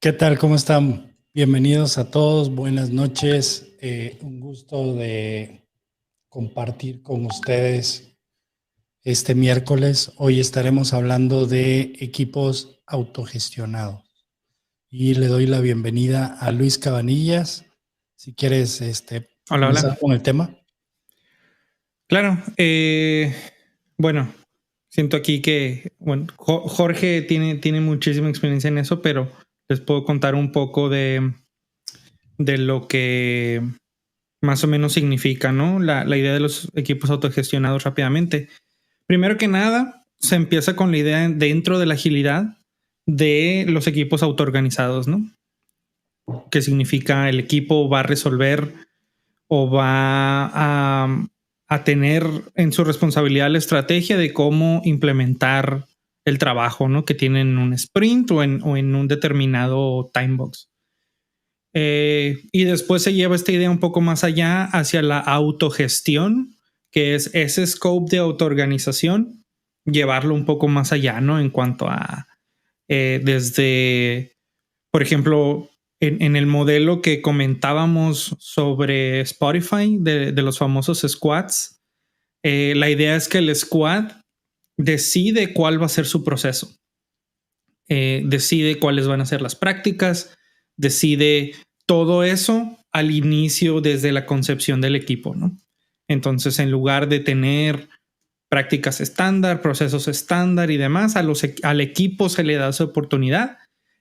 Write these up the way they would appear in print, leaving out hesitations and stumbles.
¿Qué tal? ¿Cómo están? Bienvenidos a todos, buenas noches. Un gusto de compartir con ustedes este miércoles. Hoy estaremos hablando de equipos autogestionados y le doy la bienvenida a Luis Cabanillas. Si quieres Hola, comenzar hola. con el tema. Claro, bueno, siento aquí que, bueno, Jorge tiene muchísima experiencia en eso, pero les puedo contar un poco de lo que más o menos significa, ¿no? La idea de los equipos autogestionados rápidamente. Primero que nada, se empieza con la idea dentro de la agilidad de los equipos autoorganizados, ¿no? Que significa el equipo va a resolver o va a tener en su responsabilidad la estrategia de cómo implementar el trabajo, ¿no? Que tienen en un sprint o en un determinado time box. Y después se lleva esta idea un poco más allá hacia la autogestión, que es ese scope de autoorganización, llevarlo un poco más allá, ¿no? En cuanto a desde, por ejemplo, en el modelo que comentábamos sobre Spotify, de los famosos squads, la idea es que el squad decide cuál va a ser su proceso, decide cuáles van a ser las prácticas, decide todo eso al inicio desde la concepción del equipo, ¿no? Entonces, en lugar de tener prácticas estándar, procesos estándar y demás, al equipo se le da esa oportunidad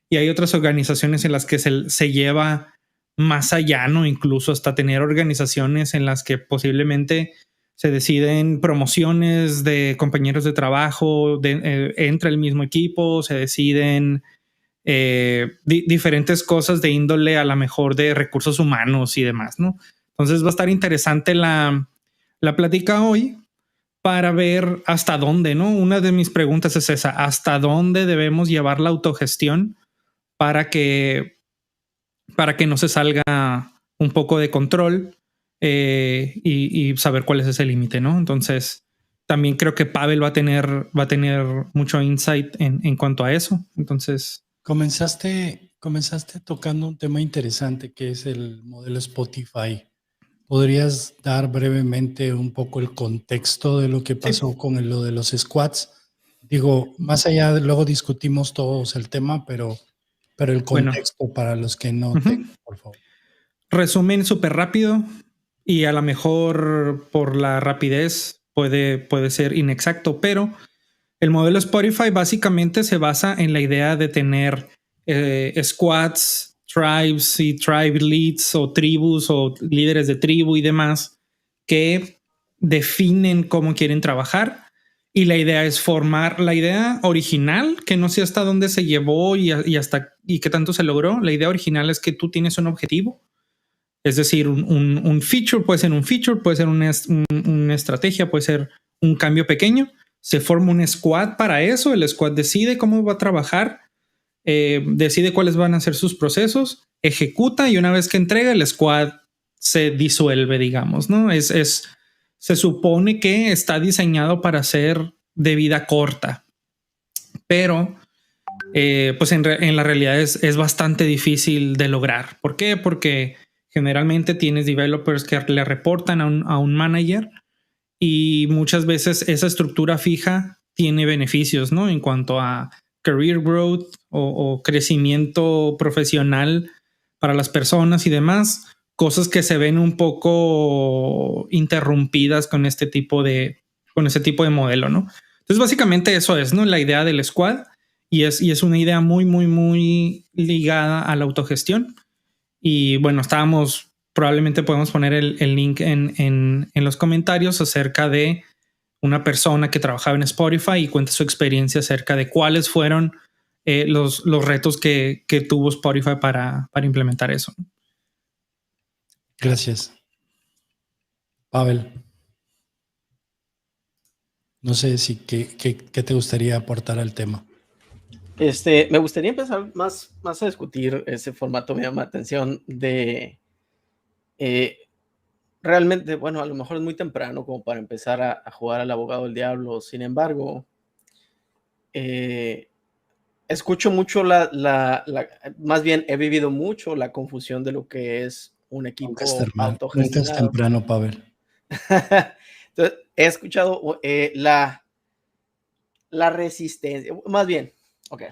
y hay otras organizaciones en las que se lleva más allá, ¿no? Incluso hasta tener organizaciones en las que posiblemente se deciden promociones de compañeros de trabajo entre el mismo equipo, se deciden diferentes cosas de índole a la mejor de recursos humanos y demás, ¿no? Entonces va a estar interesante la plática hoy para ver hasta dónde, ¿no? Una de mis preguntas es esa, ¿hasta dónde debemos llevar la autogestión para que, para que no se salga un poco de control y saber cuál es ese límite, ¿no? Entonces, también creo que Pavel va a tener mucho insight en cuanto a eso. Entonces, Comenzaste tocando un tema interesante que es el modelo Spotify. ¿Podrías dar brevemente un poco el contexto de lo que pasó sí, con lo de los squats? Digo, más allá de luego discutimos todos el tema, pero el bueno, contexto para los que no uh-huh. tengan, por favor. Resumen súper rápido y a lo mejor por la rapidez puede ser inexacto, pero el modelo Spotify básicamente se basa en la idea de tener squads, tribes y tribe leads o tribus o líderes de tribu y demás que definen cómo quieren trabajar. Y la idea es formar la idea original, que no sé hasta dónde se llevó y hasta y qué tanto se logró. La idea original es que tú tienes un objetivo, es decir, un feature, puede ser un feature, puede ser una estrategia, puede ser un cambio pequeño. Se forma un squad para eso, el squad decide cómo va a trabajar, decide cuáles van a ser sus procesos, ejecuta y una vez que entrega, el squad se disuelve, digamos, ¿no? Se supone que está diseñado para ser de vida corta, pero pues en la realidad es bastante difícil de lograr. ¿Por qué? Porque generalmente tienes developers que le reportan a un manager y muchas veces esa estructura fija tiene beneficios, ¿no? En cuanto a career growth o crecimiento profesional para las personas y demás, cosas que se ven un poco interrumpidas con ese tipo de modelo, ¿no? Entonces básicamente eso es, ¿no? La idea del squad y es una idea muy, muy, muy ligada a la autogestión. Y bueno, probablemente podemos poner el link en los comentarios acerca de una persona que trabajaba en Spotify y cuenta su experiencia acerca de cuáles fueron los retos que tuvo Spotify para implementar eso. Gracias. Pavel, no sé si qué te gustaría aportar al tema. Me gustaría empezar más a discutir ese formato, me llama la atención de realmente, bueno, a lo mejor es muy temprano como para empezar a jugar al abogado del diablo, sin embargo, eh, escucho mucho más bien he vivido mucho la confusión de lo que es un equipo Nunca es autogestionado. temprano, Pavel. Entonces, he escuchado la resistencia, más bien, ok.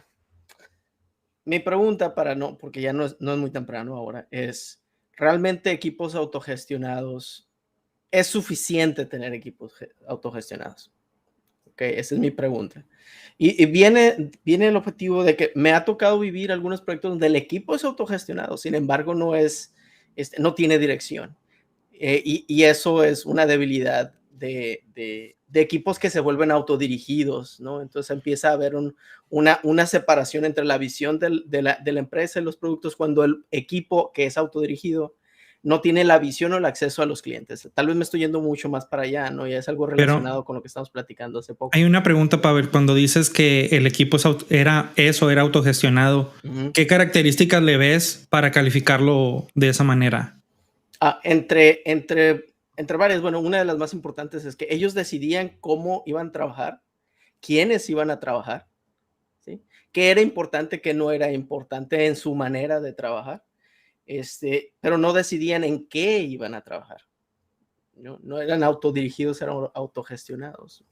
Mi pregunta porque ya no es muy temprano ahora, es, ¿realmente equipos autogestionados, es suficiente tener equipos autogestionados? Ok, esa es mi pregunta. Y viene el objetivo de que me ha tocado vivir algunos proyectos donde el equipo es autogestionado, sin embargo no tiene dirección. Y eso es una debilidad de equipos que se vuelven autodirigidos, ¿no? Entonces empieza a haber una separación entre la visión de la empresa y los productos cuando el equipo que es autodirigido no tiene la visión o el acceso a los clientes. Tal vez me estoy yendo mucho más para allá, ¿no? Ya es algo relacionado con lo que estamos platicando hace poco. Hay una pregunta, Pavel, cuando dices que el equipo era autogestionado, ¿qué características le ves para calificarlo de esa manera? Entre varias, bueno, una de las más importantes es que ellos decidían cómo iban a trabajar, quiénes iban a trabajar, ¿sí? Qué era importante, qué no era importante en su manera de trabajar, pero no decidían en qué iban a trabajar. No eran autodirigidos, eran autogestionados.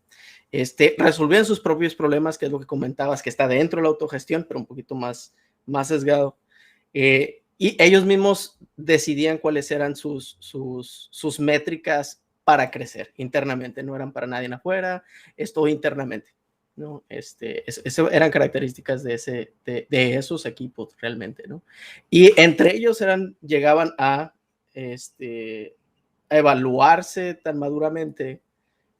Resolvían sus propios problemas, que es lo que comentabas, que está dentro de la autogestión, pero un poquito más sesgado. Y ellos mismos decidían cuáles eran sus métricas para crecer internamente, no eran para nadie afuera, esto internamente, ¿no? Eso eran características de esos equipos realmente, ¿no? Y entre ellos llegaban a evaluarse tan maduramente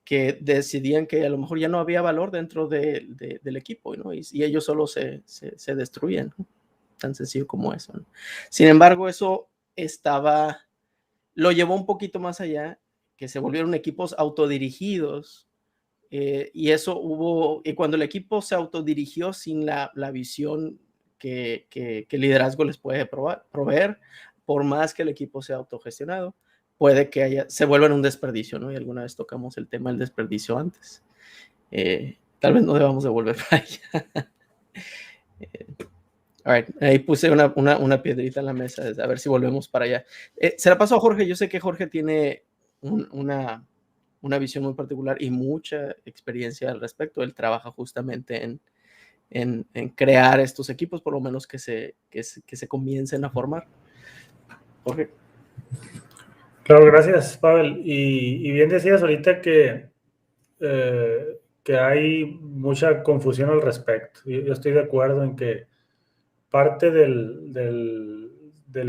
que decidían que a lo mejor ya no había valor dentro del equipo, ¿no? Y ellos solo se destruían, ¿no? Tan sencillo como eso, ¿no? Sin embargo, eso lo llevó un poquito más allá, que se volvieron equipos autodirigidos, y cuando el equipo se autodirigió sin la visión que el liderazgo les puede proveer, por más que el equipo sea autogestionado, puede que se vuelva un desperdicio, ¿no? Y alguna vez tocamos el tema del desperdicio antes. Tal vez no debamos de volver para allá. All right. Ahí puse una piedrita en la mesa, a ver si volvemos para allá. Se la paso a Jorge. Yo sé que Jorge tiene una visión muy particular y mucha experiencia al respecto. Él trabaja justamente en crear estos equipos, por lo menos que se comiencen a formar. Jorge. Claro, gracias, Pavel. Y bien decías ahorita que hay mucha confusión al respecto. Yo estoy de acuerdo en que parte del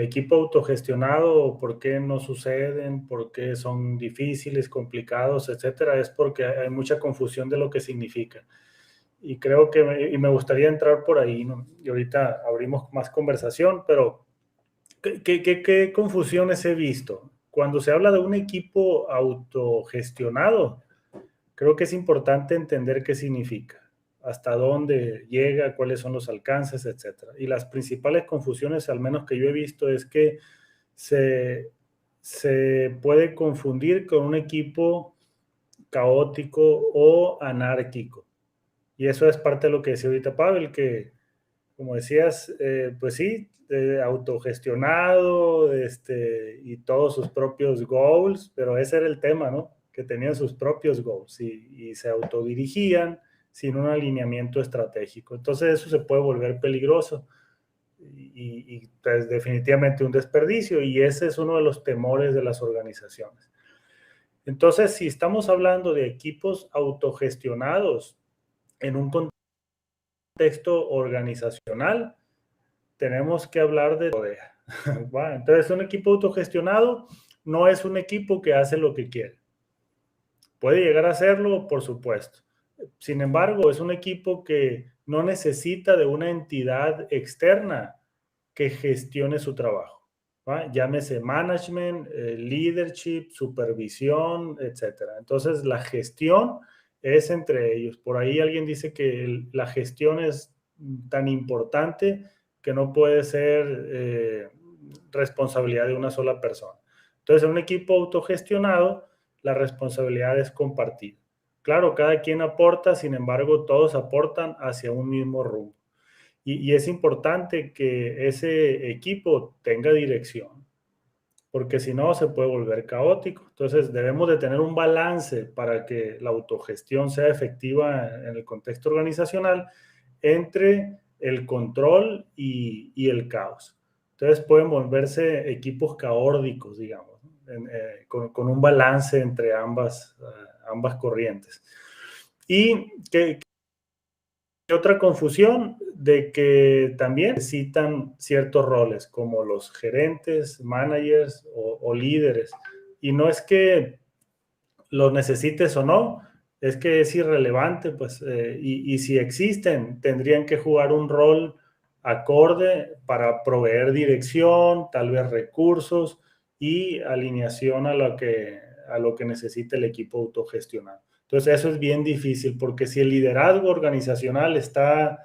equipo autogestionado, por qué no suceden, por qué son difíciles, complicados, etcétera, es porque hay mucha confusión de lo que significa. Y creo que me gustaría entrar por ahí, ¿no? Y ahorita abrimos más conversación, pero ¿qué confusiones he visto? Cuando se habla de un equipo autogestionado, creo que es importante entender qué significa, hasta dónde llega, cuáles son los alcances, etc. Y las principales confusiones, al menos que yo he visto, es que se puede confundir con un equipo caótico o anárquico. Y eso es parte de lo que decía ahorita Pavel, que como decías, pues sí, autogestionado, y todos sus propios goals, pero ese era el tema, ¿no? Que tenían sus propios goals y se autodirigían sin un alineamiento estratégico. Entonces eso se puede volver peligroso y pues, definitivamente un desperdicio, y ese es uno de los temores de las organizaciones. Entonces, si estamos hablando de equipos autogestionados en un contexto organizacional, tenemos que hablar de rodea. Bueno, entonces, un equipo autogestionado no es un equipo que hace lo que quiere. Puede llegar a hacerlo, por supuesto. Sin embargo, es un equipo que no necesita de una entidad externa que gestione su trabajo. ¿Va? Llámese management, leadership, supervisión, etc. Entonces, la gestión es entre ellos. Por ahí alguien dice que la gestión es tan importante que no puede ser responsabilidad de una sola persona. Entonces, en un equipo autogestionado, la responsabilidad es compartida. Claro, cada quien aporta, sin embargo, todos aportan hacia un mismo rumbo. Y es importante que ese equipo tenga dirección, porque si no se puede volver caótico. Entonces debemos de tener un balance para que la autogestión sea efectiva en el contexto organizacional entre el control y el caos. Entonces pueden volverse equipos caórdicos, digamos, con un balance entre ambas corrientes. Y que otra confusión de que también necesitan ciertos roles como los gerentes, managers o líderes. Y no es que los necesites o no, es que es irrelevante, pues, y si existen, tendrían que jugar un rol acorde para proveer dirección, tal vez recursos y alineación a lo que necesita el equipo autogestionado. Entonces, eso es bien difícil, porque si el liderazgo organizacional está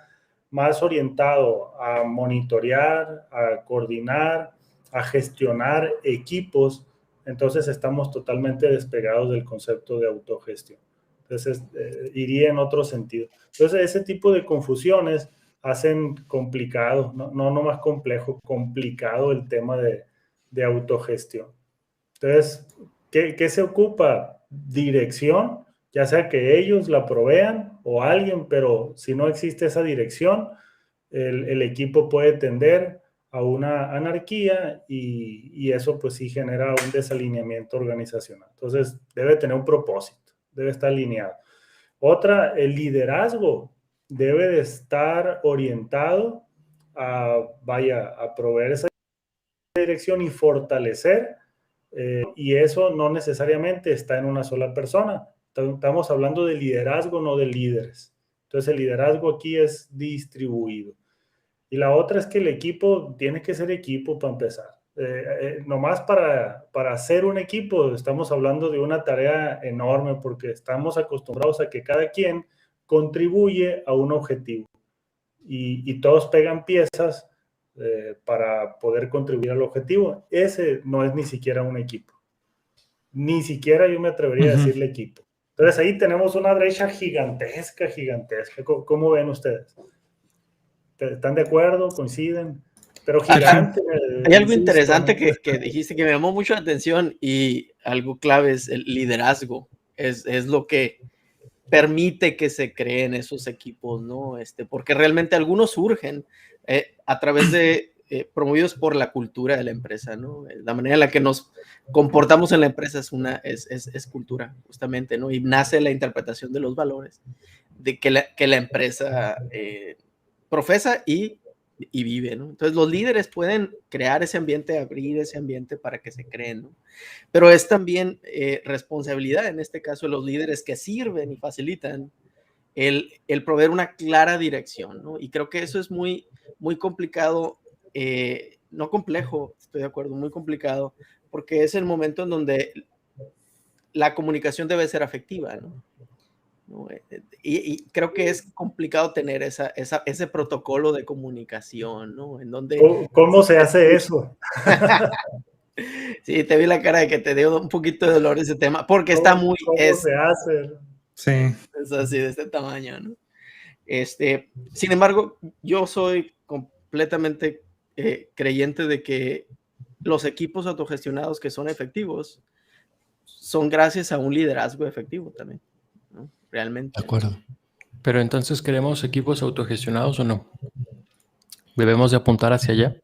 más orientado a monitorear, a coordinar, a gestionar equipos, entonces estamos totalmente despegados del concepto de autogestión. Entonces, iría en otro sentido. Entonces, ese tipo de confusiones hacen complicado, no más complejo, complicado el tema de autogestión. Entonces, ¿qué se ocupa? Dirección, ya sea que ellos la provean o alguien, pero si no existe esa dirección, el equipo puede tender a una anarquía y eso pues sí genera un desalineamiento organizacional. Entonces debe tener un propósito, debe estar alineado. Otra, el liderazgo debe de estar orientado a proveer esa dirección y fortalecer, y eso no necesariamente está en una sola persona. Estamos hablando de liderazgo, no de líderes. Entonces el liderazgo aquí es distribuido. Y la otra es que el equipo tiene que ser equipo para empezar. Nomás para ser un equipo estamos hablando de una tarea enorme, porque estamos acostumbrados a que cada quien contribuye a un objetivo y todos pegan piezas para poder contribuir al objetivo. Ese no es ni siquiera un equipo. Ni siquiera yo me atrevería a decirle equipo. Entonces ahí tenemos una brecha gigantesca. ¿Cómo ven ustedes? ¿Están de acuerdo? ¿Coinciden? Pero gigante. Hay algo interesante que dijiste que me llamó mucho la atención, y algo clave es el liderazgo. Es lo que permite que se creen esos equipos, ¿no? Porque realmente algunos surgen a través de promovidos por la cultura de la empresa, ¿no? La manera en la que nos comportamos en la empresa es cultura, justamente, ¿no? Y nace la interpretación de los valores de que la empresa profesa y vive, ¿no? Entonces los líderes pueden crear ese ambiente, abrir ese ambiente para que se creen, ¿no? Pero es también responsabilidad, en este caso, de los líderes que sirven y facilitan el proveer una clara dirección, ¿no? Y creo que eso es muy, muy complicado, no complejo, estoy de acuerdo, muy complicado, porque es el momento en donde la comunicación debe ser afectiva, ¿no? Y creo que es complicado tener ese protocolo de comunicación, ¿no? En donde... ¿Cómo se hace eso? Sí, te vi la cara de que te dio un poquito de dolor ese tema, porque está muy... ¿Cómo se hace? Sí. Es así, de este tamaño, ¿no? Sin embargo, yo soy completamente creyente de que los equipos autogestionados que son efectivos son gracias a un liderazgo efectivo también, ¿no? Realmente. De acuerdo. Pero entonces, ¿queremos equipos autogestionados o no? ¿Debemos de apuntar hacia allá?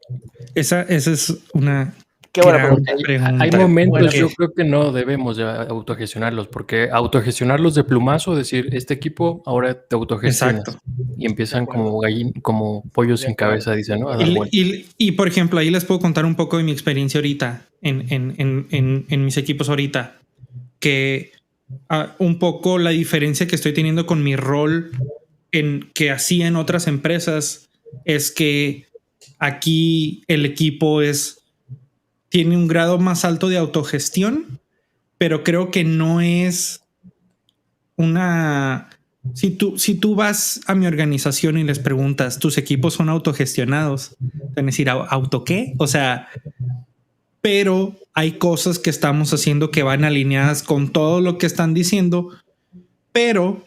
Esa es una Qué buena gran pregunta. Hay momentos, Bueno, yo creo que no debemos de autogestionarlos, porque autogestionarlos de plumazo, decir, este equipo ahora te autogestionas. Exacto. Y empiezan como pollos sin cabeza, dicen, ¿no? A dar vueltas. Y por ejemplo, ahí les puedo contar un poco de mi experiencia ahorita, en mis equipos ahorita, que un poco la diferencia que estoy teniendo con mi rol que hacía en otras empresas es que aquí el equipo tiene un grado más alto de autogestión, pero creo que no es una... Si tú vas a mi organización y les preguntas, ¿tus equipos son autogestionados? Te van a decir, ¿auto qué? O sea, pero hay cosas que estamos haciendo que van alineadas con todo lo que están diciendo, pero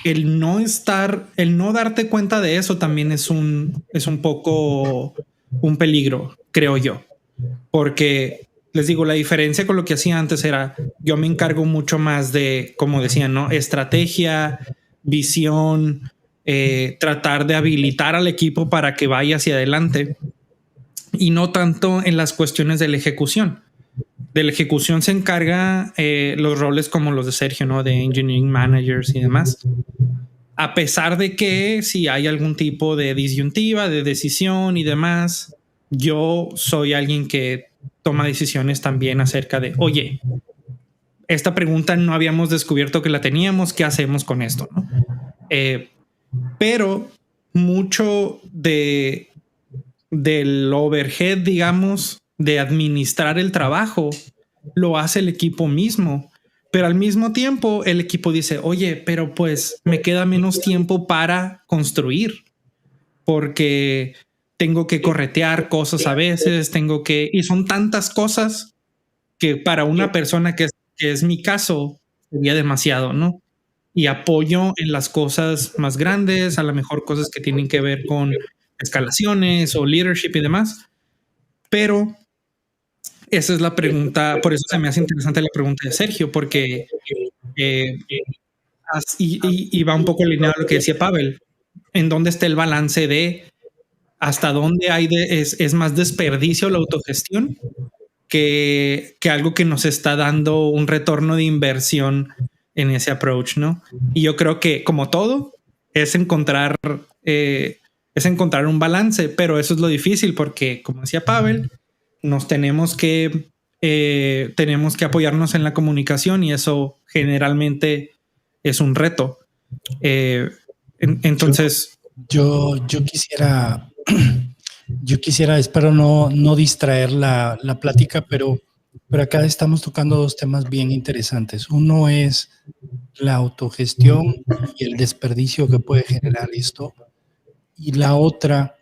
el no darte cuenta de eso también es un poco un peligro, creo yo. Porque les digo, la diferencia con lo que hacía antes era, yo me encargo mucho más de, como decían, ¿no? Estrategia, visión, tratar de habilitar al equipo para que vaya hacia adelante y no tanto en las cuestiones de la ejecución. De la ejecución se encarga los roles como los de Sergio, ¿no? De engineering managers y demás. A pesar de que si hay algún tipo de disyuntiva, de decisión y demás, yo soy alguien que toma decisiones también acerca de, oye, esta pregunta no habíamos descubierto que la teníamos, ¿qué hacemos con esto? ¿No? Pero mucho del overhead, digamos, de administrar el trabajo, lo hace el equipo mismo. Pero al mismo tiempo el equipo dice, oye, pero pues me queda menos tiempo para construir porque tengo que corretear cosas a veces, y son tantas cosas que para una persona que es mi caso sería demasiado, ¿no? Y apoyo en las cosas más grandes, a lo mejor cosas que tienen que ver con escalaciones o leadership y demás. Pero esa es la pregunta, por eso se me hace interesante la pregunta de Sergio, porque y va un poco alineado a lo que decía Pavel, en dónde está el balance de hasta dónde es más desperdicio la autogestión que algo que nos está dando un retorno de inversión en ese approach, ¿no? Y yo creo que como todo es encontrar un balance, pero eso es lo difícil porque, como decía Pavel, nos tenemos que apoyarnos en la comunicación y eso generalmente es un reto. Entonces, yo quisiera, espero no distraer la plática, pero acá estamos tocando dos temas bien interesantes. Uno es la autogestión y el desperdicio que puede generar esto. Y la otra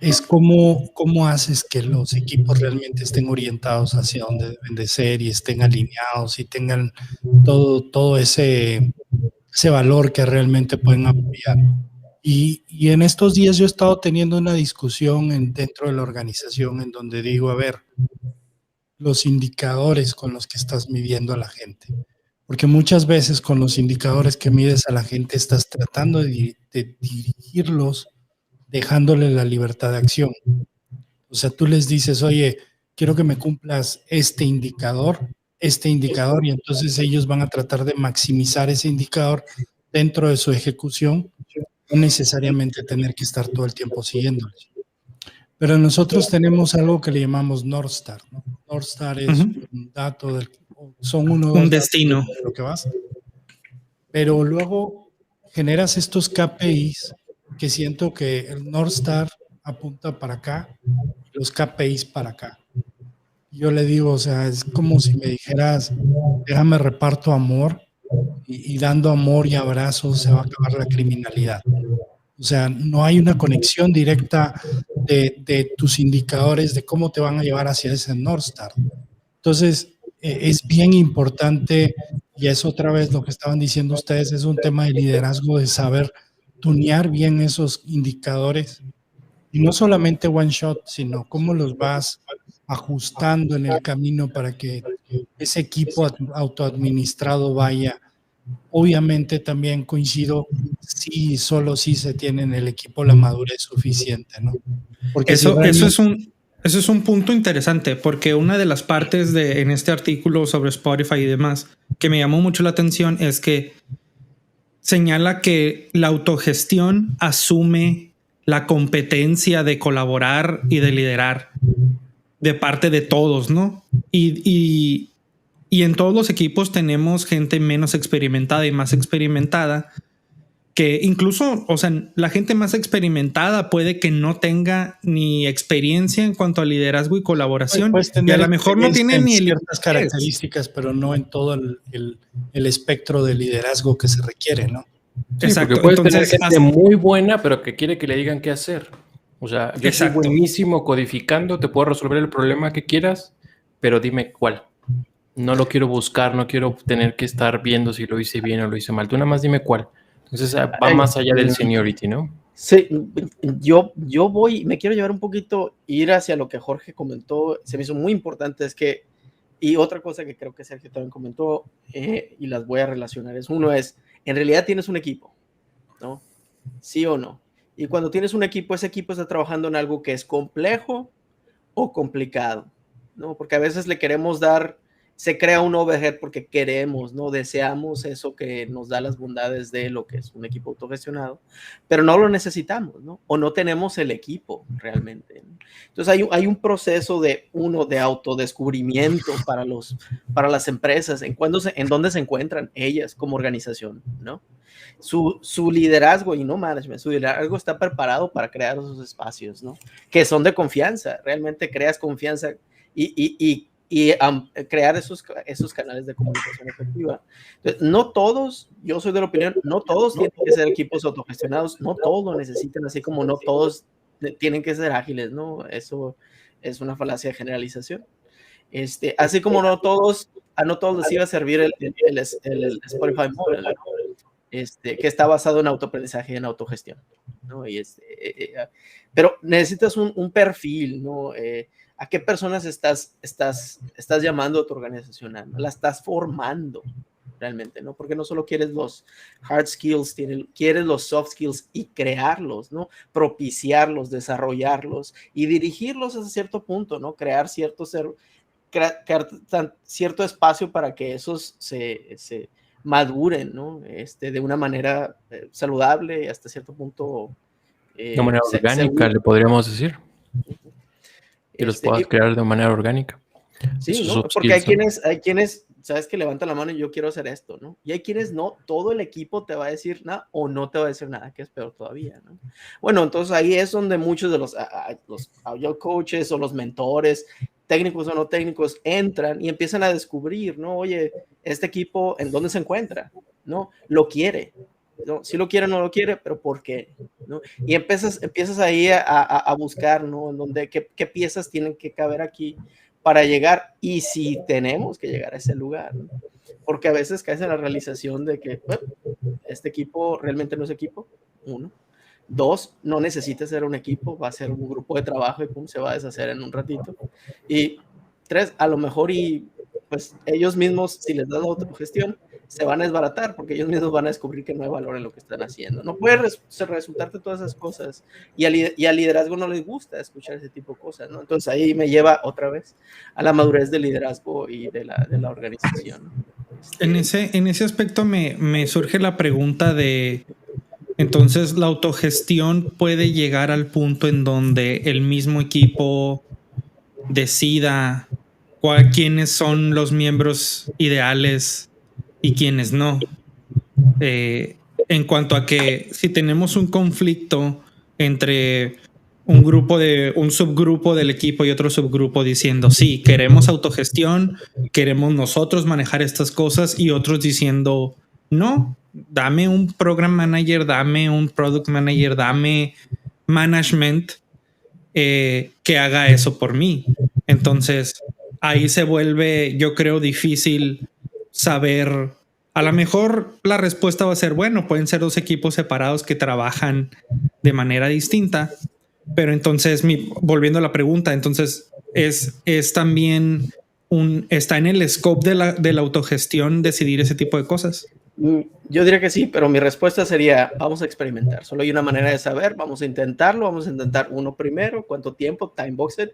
es cómo haces que los equipos realmente estén orientados hacia donde deben de ser y estén alineados y tengan todo ese valor que realmente pueden apoyar. Y en estos días yo he estado teniendo una discusión dentro de la organización en donde digo, a ver, los indicadores con los que estás midiendo a la gente. Porque muchas veces con los indicadores que mides a la gente estás tratando de dirigirlos dejándole la libertad de acción. O sea, tú les dices, oye, quiero que me cumplas este indicador, y entonces ellos van a tratar de maximizar ese indicador dentro de su ejecución, no necesariamente tener que estar todo el tiempo siguiéndoles. Pero nosotros tenemos algo que le llamamos North Star, ¿no? North Star es un dato, son un destino de lo que vas. Pero luego generas estos KPIs que siento que el North Star apunta para acá, los KPIs para acá. Yo le digo, o sea, es como si me dijeras, déjame reparto amor y dando amor y abrazos se va a acabar la criminalidad. O sea, no hay una conexión directa de tus indicadores de cómo te van a llevar hacia ese North Star. Entonces, es bien importante, y es otra vez lo que estaban diciendo ustedes, es un tema de liderazgo, de saber tunear bien esos indicadores. Y no solamente one shot, sino cómo los vas ajustando en el camino para que ese equipo autoadministrado vaya. Obviamente también coincido, sí, solo si se tiene en el equipo la madurez suficiente, ¿no? Porque eso es un punto interesante, porque una de las partes en este artículo sobre Spotify y demás que me llamó mucho la atención es que señala que la autogestión asume la competencia de colaborar y de liderar de parte de todos, ¿no? Y en todos los equipos tenemos gente menos experimentada y más experimentada, que incluso, o sea, la gente más experimentada puede que no tenga ni experiencia en cuanto a liderazgo y colaboración, y a lo mejor no tiene ni ciertas características, pero no en todo el espectro de liderazgo que se requiere, ¿no? Sí, exacto. Porque puedes tener gente muy buena, pero que quiere que le digan qué hacer. O sea, yo soy buenísimo codificando, te puedo resolver el problema que quieras, pero dime cuál. No lo quiero buscar, no quiero tener que estar viendo si lo hice bien o lo hice mal. Tú nada más dime cuál. Entonces va más allá del seniority, ¿no? Sí, yo me quiero llevar un poquito, ir hacia lo que Jorge comentó, se me hizo muy importante, es que, y otra cosa que creo que Sergio también comentó, y las voy a relacionar, en realidad tienes un equipo, ¿no? ¿Sí o no? Y cuando tienes un equipo, ese equipo está trabajando en algo que es complejo o complicado, ¿no? Porque a veces le queremos dar, se crea un overhead porque queremos, ¿no? Deseamos eso que nos da las bondades de lo que es un equipo autogestionado, pero no lo necesitamos, ¿no? O no tenemos el equipo realmente, ¿no? Entonces hay un proceso de autodescubrimiento para las empresas, en dónde se encuentran ellas como organización, ¿no? Su liderazgo y no management, su liderazgo está preparado para crear esos espacios, ¿no? Que son de confianza, realmente creas confianza y crear esos canales de comunicación efectiva. Entonces, no todos, yo soy de la opinión, no todos tienen que ser equipos autogestionados, no todos lo necesitan, así como no todos tienen que ser ágiles, ¿no? Eso es una falacia de generalización. Así como no todos les iba a servir el Spotify Model, ¿no? Que está basado en autoaprendizaje y en autogestión, ¿no? Pero necesitas un perfil, ¿no? ¿A qué personas estás llamando a tu organización? La estás formando realmente, ¿no? Porque no solo quieres los hard skills, quieres los soft skills y crearlos, ¿no? Propiciarlos, desarrollarlos y dirigirlos hasta cierto punto, ¿no? Crear cierto espacio para que esos se maduren, ¿no? De una manera saludable y hasta cierto punto de manera orgánica, le podríamos decir. Que los puedas crear de manera orgánica. Sí, ¿no? Porque hay quienes, sabes, que levantan la mano y yo quiero hacer esto, ¿no? Y hay quienes no, todo el equipo te va a decir nada o no te va a decir nada, que es peor todavía, ¿no? Bueno, entonces ahí es donde muchos de los agile coaches o los mentores, técnicos o no técnicos, entran y empiezan a descubrir, ¿no? Oye, este equipo, ¿en dónde se encuentra? ¿No? Lo quiere, ¿no? Si lo quiere o no lo quiere, pero ¿por qué? ¿No? Y empiezas ahí a buscar, ¿no? En dónde, qué piezas tienen que caber aquí para llegar, y si tenemos que llegar a ese lugar, ¿no? Porque a veces caes en la realización de que, bueno, este equipo realmente no es equipo, 1. 2, no necesita ser un equipo, va a ser un grupo de trabajo y pum, se va a deshacer en un ratito. Y 3, a lo mejor pues ellos mismos, si les das la autogestión, se van a desbaratar porque ellos mismos van a descubrir que no hay valor en lo que están haciendo. No puede resultarte todas esas cosas y al liderazgo no les gusta escuchar ese tipo de cosas, ¿no? Entonces ahí me lleva otra vez a la madurez del liderazgo y de la organización. En ese aspecto me surge la pregunta de, entonces la autogestión puede llegar al punto en donde el mismo equipo decida quiénes son los miembros ideales y quiénes no. En cuanto a que si tenemos un conflicto entre un subgrupo del equipo y otro subgrupo diciendo sí, queremos autogestión, queremos nosotros manejar estas cosas, y otros diciendo no, dame un program manager, dame un product manager, dame management que haga eso por mí. Entonces ahí se vuelve, yo creo, difícil saber. A lo mejor la respuesta va a ser, bueno, pueden ser 2 equipos separados que trabajan de manera distinta, pero entonces, volviendo a la pregunta, entonces es también está en el scope de la autogestión decidir ese tipo de cosas. Yo diría que sí, pero mi respuesta sería, vamos a experimentar. Solo hay una manera de saber, vamos a intentarlo, vamos a intentar uno primero, cuánto tiempo, time boxed,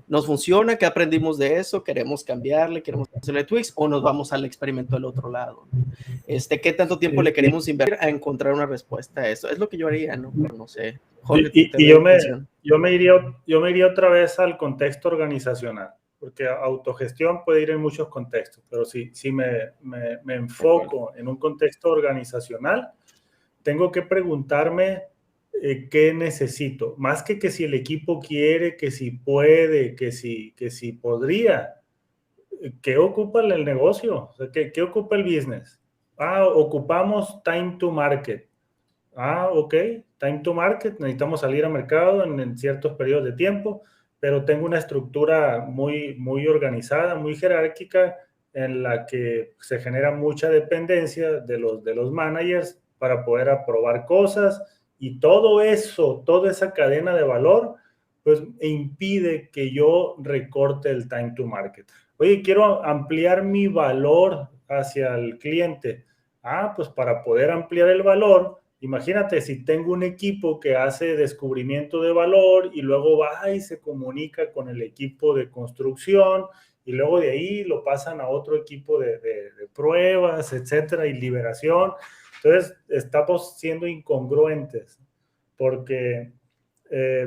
nos funciona, qué aprendimos de eso, queremos cambiarle, queremos hacerle tweaks, o nos vamos al experimento del otro lado. ¿Qué tanto tiempo le queremos invertir a encontrar una respuesta a eso? Es lo que yo haría, ¿no? Pero no sé. Jorge, yo me iría otra vez al contexto organizacional, porque autogestión puede ir en muchos contextos, pero si me enfoco en un contexto organizacional, tengo que preguntarme qué necesito, más que si el equipo quiere, que si puede, que si podría. ¿Qué ocupa el negocio? O sea, ¿qué ocupa el business? Ocupamos time to market. Ok, time to market, necesitamos salir al mercado en ciertos periodos de tiempo, pero tengo una estructura muy, muy organizada, muy jerárquica, en la que se genera mucha dependencia de los managers para poder aprobar cosas, y todo eso, toda esa cadena de valor, pues impide que yo recorte el time to market. Oye, quiero ampliar mi valor hacia el cliente. Pues para poder ampliar el valor, imagínate si tengo un equipo que hace descubrimiento de valor y luego va y se comunica con el equipo de construcción y luego de ahí lo pasan a otro equipo de pruebas, etcétera, y liberación. Entonces, estamos siendo incongruentes porque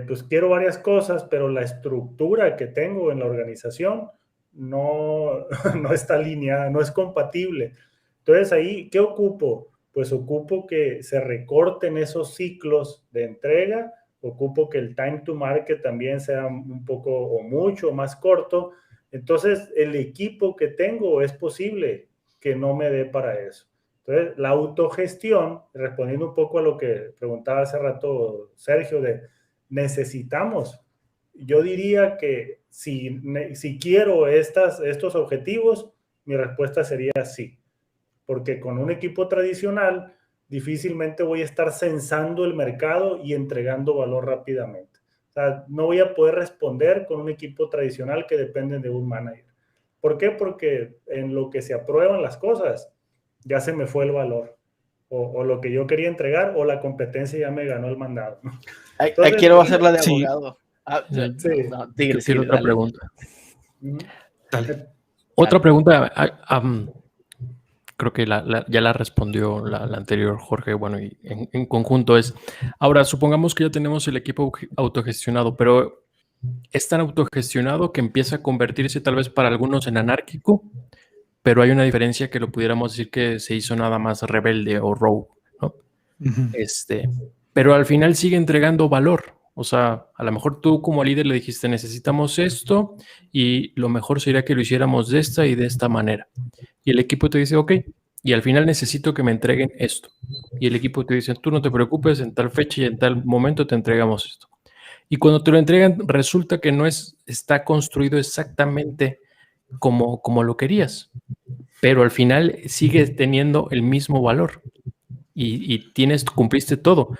pues quiero varias cosas, pero la estructura que tengo en la organización no está alineada, no es compatible. Entonces, ahí, ¿qué ocupo? Pues ocupo que se recorten esos ciclos de entrega, ocupo que el time to market también sea un poco o mucho más corto. Entonces, el equipo que tengo es posible que no me dé para eso. Entonces, la autogestión, respondiendo un poco a lo que preguntaba hace rato Sergio, necesitamos. Yo diría que si quiero estos objetivos, mi respuesta sería sí. Porque con un equipo tradicional difícilmente voy a estar censando el mercado y entregando valor rápidamente. O sea, no voy a poder responder con un equipo tradicional que depende de un manager. ¿Por qué? Porque en lo que se aprueban las cosas, ya se me fue el valor. O lo que yo quería entregar, o la competencia ya me ganó el mandado. Entonces, quiero hacerla de abogado. Quiero otra pregunta. Dale. Otra pregunta. Creo que ya la respondió la anterior, Jorge. Bueno, y en conjunto es, ahora supongamos que ya tenemos el equipo autogestionado, pero es tan autogestionado que empieza a convertirse tal vez para algunos en anárquico, pero hay una diferencia que lo pudiéramos decir que se hizo nada más rebelde o rogue, ¿no? Uh-huh. Pero al final sigue entregando valor. O sea, a lo mejor tú como líder le dijiste, necesitamos esto y lo mejor sería que lo hiciéramos de esta y de esta manera. Y el equipo te dice, ok, y al final necesito que me entreguen esto. Y el equipo te dice, tú no te preocupes, en tal fecha y en tal momento te entregamos esto. Y cuando te lo entregan, resulta que no está construido exactamente como lo querías, pero al final sigue teniendo el mismo valor y cumpliste todo.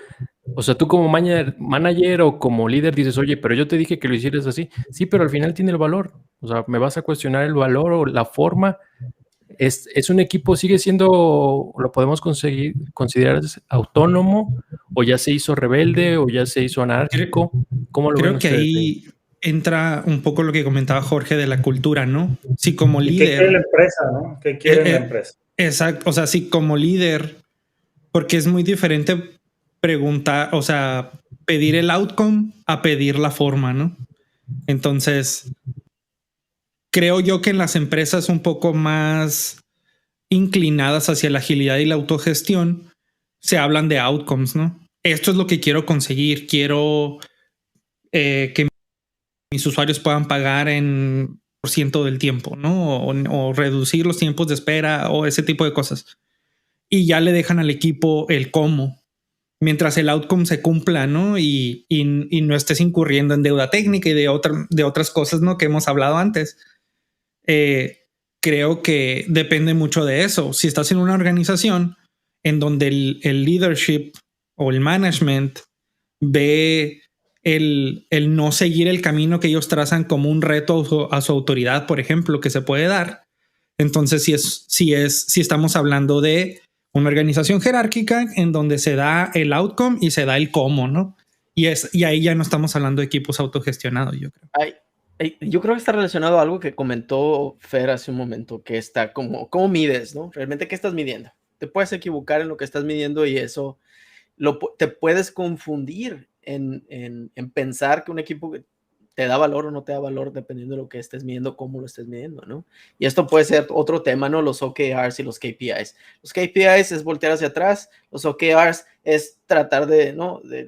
O sea, tú como manager o como líder dices, oye, pero yo te dije que lo hicieras así. Sí, pero al final tiene el valor. O sea, me vas a cuestionar el valor o la forma. Es un equipo, sigue siendo, lo podemos considerar autónomo, o ya se hizo rebelde, o ya se hizo anárquico. ¿Cómo lo ven ustedes? Creo que ahí entra un poco lo que comentaba Jorge de la cultura, ¿no? Si como líder... ¿Qué quiere la empresa, no? ¿Qué quiere la empresa? Exacto. O sea, si como líder, porque es muy diferente preguntar, o sea, pedir el outcome a pedir la forma, ¿no? Entonces, creo yo que en las empresas un poco más inclinadas hacia la agilidad y la autogestión, se hablan de outcomes, ¿no? Esto es lo que quiero conseguir. Quiero que mis usuarios puedan pagar en % del tiempo, ¿no? O reducir los tiempos de espera o ese tipo de cosas. Y ya le dejan al equipo el cómo, mientras el outcome se cumpla, ¿no? Y no estés incurriendo en deuda técnica y de otras cosas, ¿no? Que hemos hablado antes. Creo que depende mucho de eso. Si estás en una organización en donde el leadership o el management ve el no seguir el camino que ellos trazan como un reto a su autoridad, por ejemplo, que se puede dar. Entonces, si estamos hablando de una organización jerárquica en donde se da el outcome y se da el cómo, ¿no? Y ahí ya no estamos hablando de equipos autogestionados, yo creo. Yo creo que está relacionado a algo que comentó Fer hace un momento, que está como, ¿cómo mides, no? Realmente, ¿qué estás midiendo? Te puedes equivocar en lo que estás midiendo y eso te puedes confundir en pensar que un equipo te da valor o no te da valor dependiendo de lo que estés midiendo, cómo lo estés midiendo, ¿no? Y esto puede ser otro tema, ¿no? Los OKRs y los KPIs. Los KPIs es voltear hacia atrás, los OKRs es tratar de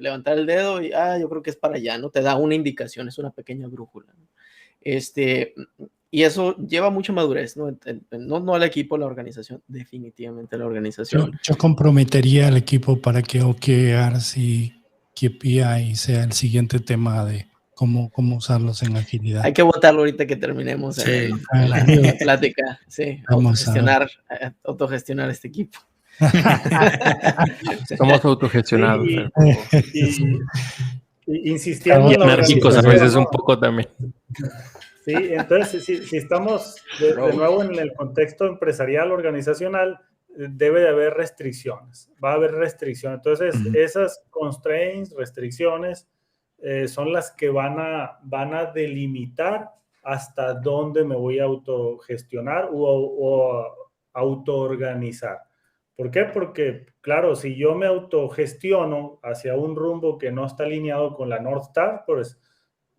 levantar el dedo y, yo creo que es para allá, ¿no? Te da una indicación, es una pequeña brújula, ¿no? Y eso lleva mucha madurez, ¿no? No al equipo, la organización, definitivamente la organización. Yo comprometería al equipo para que OKRs y KPI sea el siguiente tema de cómo usarlos en agilidad. Hay que votarlo ahorita que terminemos la plática. Sí, autogestionar este equipo. Somos autogestionados. Y insistiendo en la enérgicos a veces un poco también. Sí, entonces si estamos de nuevo en el contexto empresarial, organizacional, debe de haber restricciones, va a haber restricciones. Entonces, esas constraints, restricciones, son las que van a delimitar hasta dónde me voy a autogestionar o autoorganizar. ¿Por qué? Porque, claro, si yo me autogestiono hacia un rumbo que no está alineado con la North Star, pues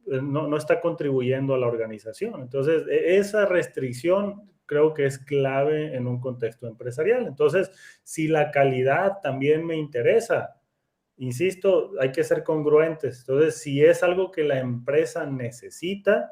no está contribuyendo a la organización. Entonces, esa restricción creo que es clave en un contexto empresarial. Entonces, si la calidad también me interesa, insisto, hay que ser congruentes. Entonces, si es algo que la empresa necesita,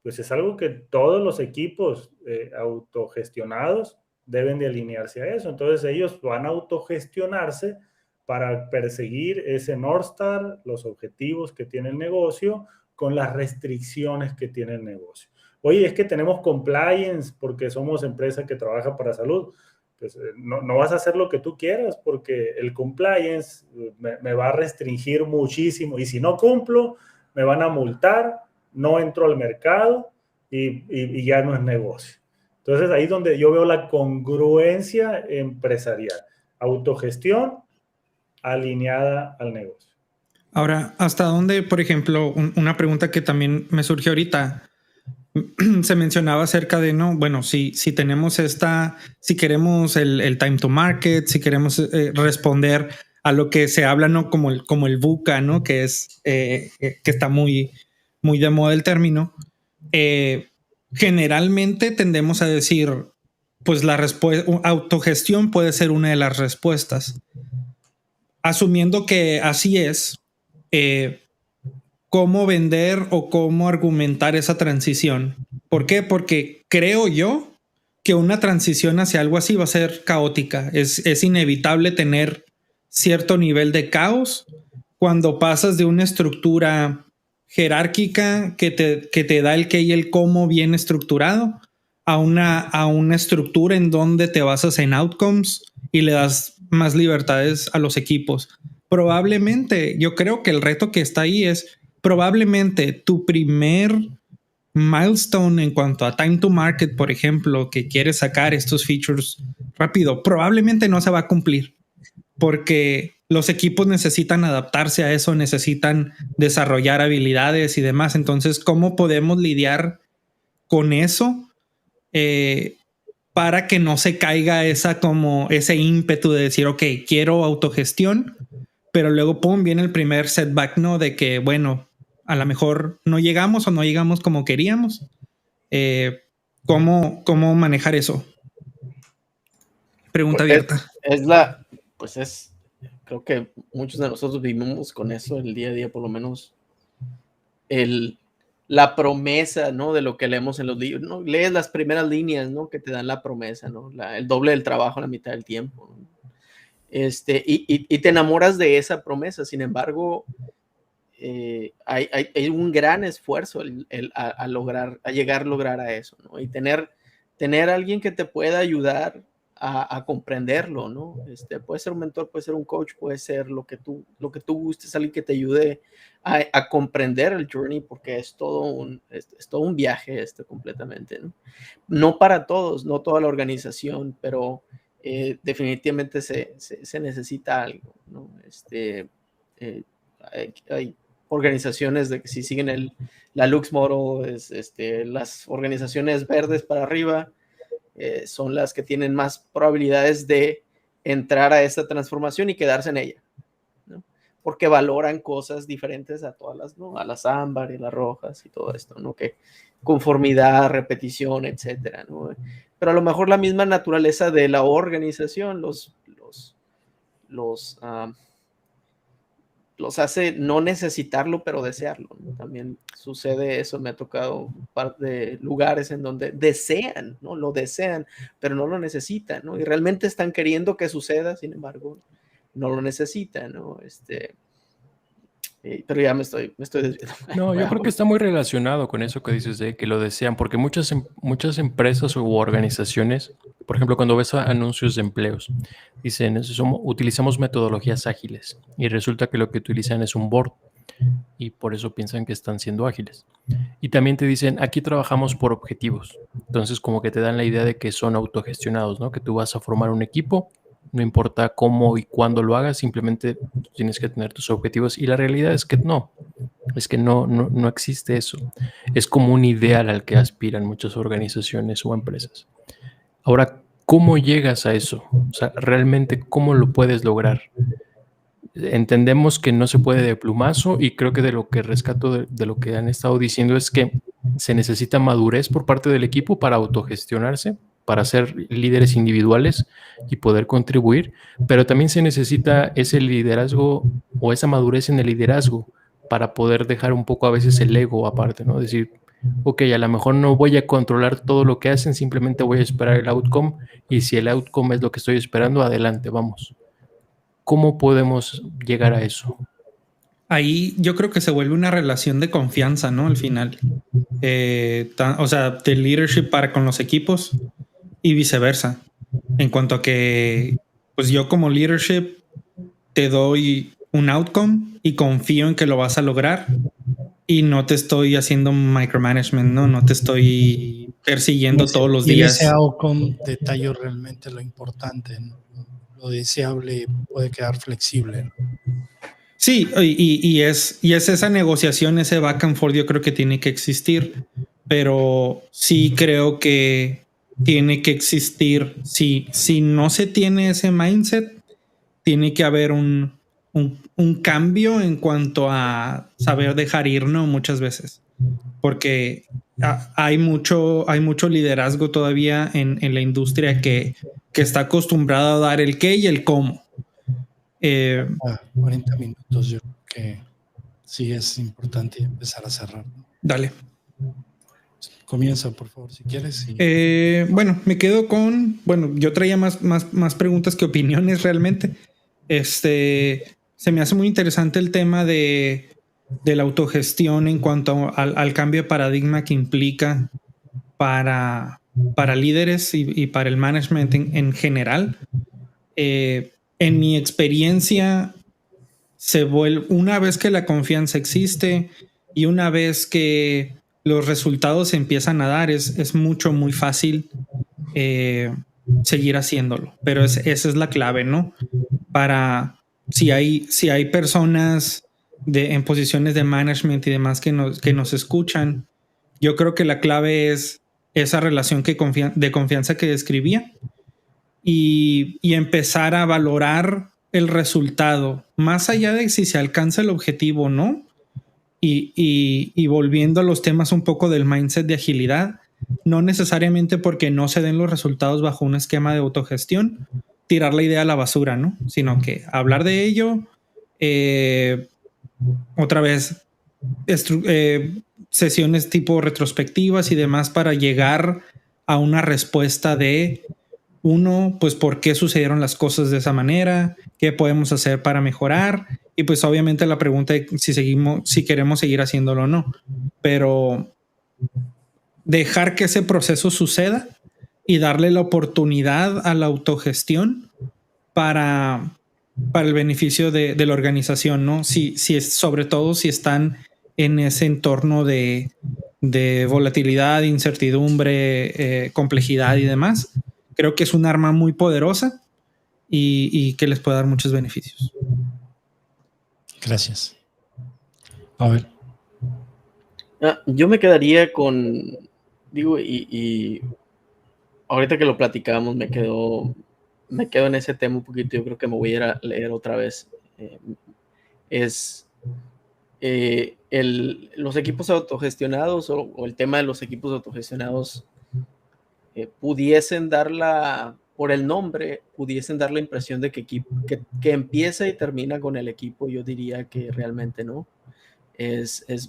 pues es algo que todos los equipos autogestionados deben de alinearse a eso. Entonces, ellos van a autogestionarse para perseguir ese North Star, los objetivos que tiene el negocio, con las restricciones que tiene el negocio. Oye, es que tenemos compliance porque somos empresa que trabaja para salud. Pues no vas a hacer lo que tú quieras porque el compliance me va a restringir muchísimo. Y si no cumplo, me van a multar, no entro al mercado y ya no es negocio. Entonces, ahí es donde yo veo la congruencia empresarial. Autogestión alineada al negocio. Ahora, ¿hasta dónde, por ejemplo, una pregunta que también me surgió ahorita? Se mencionaba acerca de, no, bueno, si tenemos si queremos el time to market, si queremos responder a lo que se habla, ¿no? Como el VUCA, ¿no? Que es, que está muy, muy de moda el término. Generalmente tendemos a decir, pues la autogestión puede ser una de las respuestas. Asumiendo que así es, cómo vender o cómo argumentar esa transición. ¿Por qué? Porque creo yo que una transición hacia algo así va a ser caótica. Es inevitable tener cierto nivel de caos cuando pasas de una estructura jerárquica que te da el qué y el cómo bien estructurado a una estructura en donde te basas en outcomes y le das más libertades a los equipos. Probablemente, yo creo que el reto que está ahí es probablemente tu primer milestone en cuanto a time to market, por ejemplo, que quieres sacar estos features rápido, probablemente no se va a cumplir porque los equipos necesitan adaptarse a eso, necesitan desarrollar habilidades y demás. Entonces, ¿cómo podemos lidiar con eso para que no se caiga ese ímpetu de decir, ok, quiero autogestión, pero luego, pum, viene el primer setback, ¿no? De que, bueno, a lo mejor no llegamos o no llegamos como queríamos. ¿Cómo manejar eso? Pregunta abierta. Creo que muchos de nosotros vivimos con eso el día a día, por lo menos la promesa, ¿no? De lo que leemos en los libros, ¿no? Lees las primeras líneas, ¿no? Que te dan la promesa, ¿no? El doble del trabajo en la mitad del tiempo, ¿no? Y te enamoras de esa promesa. Sin embargo, hay un gran esfuerzo a llegar a lograr a eso, ¿no? Y tener alguien que te pueda ayudar a comprenderlo, ¿no? Puede ser un mentor, puede ser un coach, puede ser lo que tú gustes, alguien que te ayude a comprender el journey, porque es todo un viaje completamente, ¿no? No para todos, no toda la organización, pero definitivamente se necesita algo, ¿no? Hay organizaciones de que si siguen la Lux Model, las organizaciones verdes para arriba son las que tienen más probabilidades de entrar a esta transformación y quedarse en ella, ¿no? Porque valoran cosas diferentes a todas las, ¿no? A las ámbar y las rojas y todo esto, ¿no? Que conformidad, repetición, etcétera, ¿no? Pero a lo mejor la misma naturaleza de la organización los hace no necesitarlo, pero desearlo, ¿no? También sucede eso. Me ha tocado un par de lugares en donde desean, ¿no? Lo desean, pero no lo necesitan, ¿no? Y realmente están queriendo que suceda, sin embargo, no lo necesitan, ¿no? Pero ya me estoy desviando. No, yo creo que está muy relacionado con eso que dices de que lo desean, porque muchas empresas u organizaciones Por ejemplo, cuando ves anuncios de empleos, dicen, utilizamos metodologías ágiles y resulta que lo que utilizan es un board y por eso piensan que están siendo ágiles. Y también te dicen, aquí trabajamos por objetivos. Entonces como que te dan la idea de que son autogestionados, ¿no? Que tú vas a formar un equipo, no importa cómo y cuándo lo hagas, simplemente tienes que tener tus objetivos. Y la realidad es que no existe eso. Es como un ideal al que aspiran muchas organizaciones o empresas. Ahora, ¿cómo llegas a eso? O sea, realmente, ¿cómo lo puedes lograr? Entendemos que no se puede de plumazo y creo que de lo que rescato de lo que han estado diciendo es que se necesita madurez por parte del equipo para autogestionarse, para ser líderes individuales y poder contribuir, pero también se necesita ese liderazgo o esa madurez en el liderazgo para poder dejar un poco a veces el ego aparte, ¿no? Decir, ok, a lo mejor no voy a controlar todo lo que hacen, simplemente voy a esperar el outcome y si el outcome es lo que estoy esperando, adelante, vamos. ¿Cómo podemos llegar a eso? Ahí yo creo que se vuelve una relación de confianza, ¿no? Al final. O sea, de leadership para con los equipos y viceversa. En cuanto a que, pues yo como leadership te doy un outcome y confío en que lo vas a lograr y no te estoy haciendo micromanagement, ¿no? No te estoy persiguiendo todos los días. Y ese outcome detalla realmente lo importante, ¿no? Lo deseable puede quedar flexible, ¿no? Sí, y es esa negociación, ese back and forth, yo creo que tiene que existir, pero sí creo que tiene que existir. Si no se tiene ese mindset, tiene que haber un cambio en cuanto a saber dejar ir, ¿no? Muchas veces, porque hay mucho liderazgo todavía en la industria que está acostumbrado a dar el qué y el cómo. 40 minutos, yo creo que sí es importante empezar a cerrar, ¿no? Dale. Comienza, por favor, si quieres. Bueno, me quedo con... Bueno, yo traía más preguntas que opiniones realmente. Se me hace muy interesante el tema de la autogestión en cuanto al cambio de paradigma que implica para líderes y para el management en general. En mi experiencia, una vez que la confianza existe y una vez que los resultados se empiezan a dar, es muy fácil seguir haciéndolo. Pero esa es la clave, ¿no? Para si hay personas en posiciones de management y demás que nos escuchan, yo creo que la clave es esa relación de confianza que describía y empezar a valorar el resultado, más allá de si se alcanza el objetivo o no. Y volviendo a los temas un poco del mindset de agilidad, no necesariamente porque no se den los resultados bajo un esquema de autogestión, tirar la idea a la basura, ¿no? Sino que hablar de ello, otra vez, sesiones tipo retrospectivas y demás para llegar a una respuesta de uno, pues por qué sucedieron las cosas de esa manera, qué podemos hacer para mejorar y pues obviamente la pregunta de si queremos seguir haciéndolo o no, pero dejar que ese proceso suceda y darle la oportunidad a la autogestión para el beneficio de la organización, ¿no? Sobre todo si están en ese entorno de volatilidad, incertidumbre, complejidad y demás. Creo que es un arma muy poderosa y que les puede dar muchos beneficios. Gracias. Pavel. Yo me quedaría con, y ahorita que lo platicamos me quedo en ese tema un poquito. Yo creo que me voy a ir a leer otra vez. Los equipos autogestionados o el tema de los equipos autogestionados pudiesen por el nombre, pudiesen dar la impresión de que empieza y termina con el equipo. Yo diría que realmente no. Es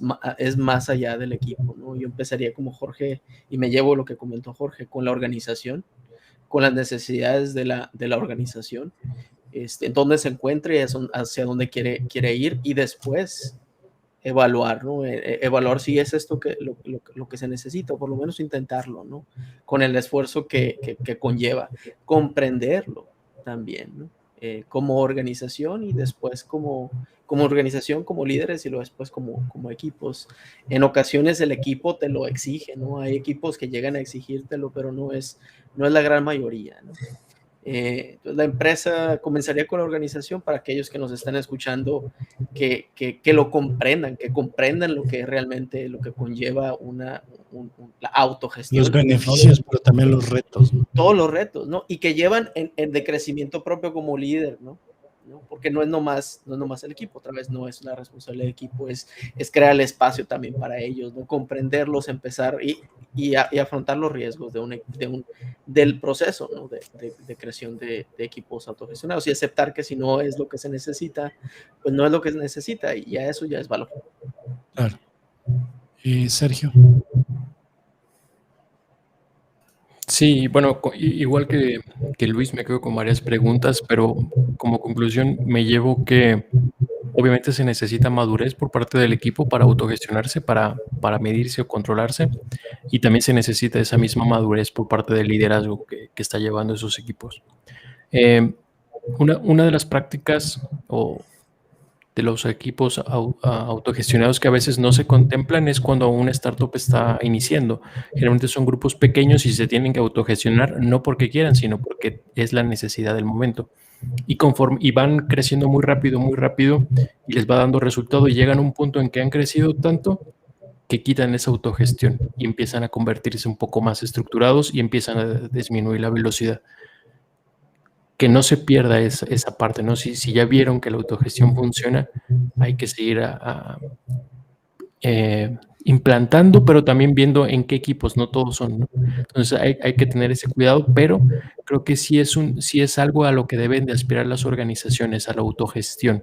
más allá del equipo, ¿no? Yo empezaría como Jorge, y me llevo lo que comentó Jorge, con la organización, con las necesidades de la organización, en dónde se encuentra y hacia dónde quiere ir, y después evaluar, ¿no? Evaluar si es esto lo que se necesita, o por lo menos intentarlo, ¿no? Con el esfuerzo que conlleva, comprenderlo también, ¿no? Como organización y después como organización, como líderes y luego después como equipos. En ocasiones el equipo te lo exige, ¿no? Hay equipos que llegan a exigírtelo, pero no es la gran mayoría, ¿no? Entonces la empresa comenzaría con la organización para aquellos que nos están escuchando que lo comprendan, que comprendan lo que realmente lo que conlleva la autogestión. Los beneficios, pero también los retos, ¿no? Todos los retos, ¿no? Y que llevan en de crecimiento propio como líder, ¿no? Porque no es nomás el equipo, otra vez no es la responsabilidad del equipo, es crear el espacio también para ellos, ¿no? Comprenderlos, empezar y afrontar los riesgos del proceso, ¿no? de creación de equipos autogestionados y aceptar que si no es lo que se necesita, pues no es lo que se necesita y ya eso ya es valor. Claro. Sergio. Sí, bueno, igual que Luis, me quedo con varias preguntas, pero como conclusión me llevo que obviamente se necesita madurez por parte del equipo para autogestionarse, para medirse o controlarse, y también se necesita esa misma madurez por parte del liderazgo que está llevando esos equipos. Una de las prácticas o de los equipos autogestionados que a veces no se contemplan es cuando una startup está iniciando. Generalmente son grupos pequeños y se tienen que autogestionar no porque quieran, sino porque es la necesidad del momento. Y van creciendo muy rápido y les va dando resultado y llegan a un punto en que han crecido tanto que quitan esa autogestión y empiezan a convertirse un poco más estructurados y empiezan a disminuir la velocidad. Que no se pierda esa parte, ¿no? Si ya vieron que la autogestión funciona, hay que seguir implantando, pero también viendo en qué equipos, no todos son, ¿no? Entonces hay que tener ese cuidado, pero creo que sí es algo a lo que deben de aspirar las organizaciones, a la autogestión,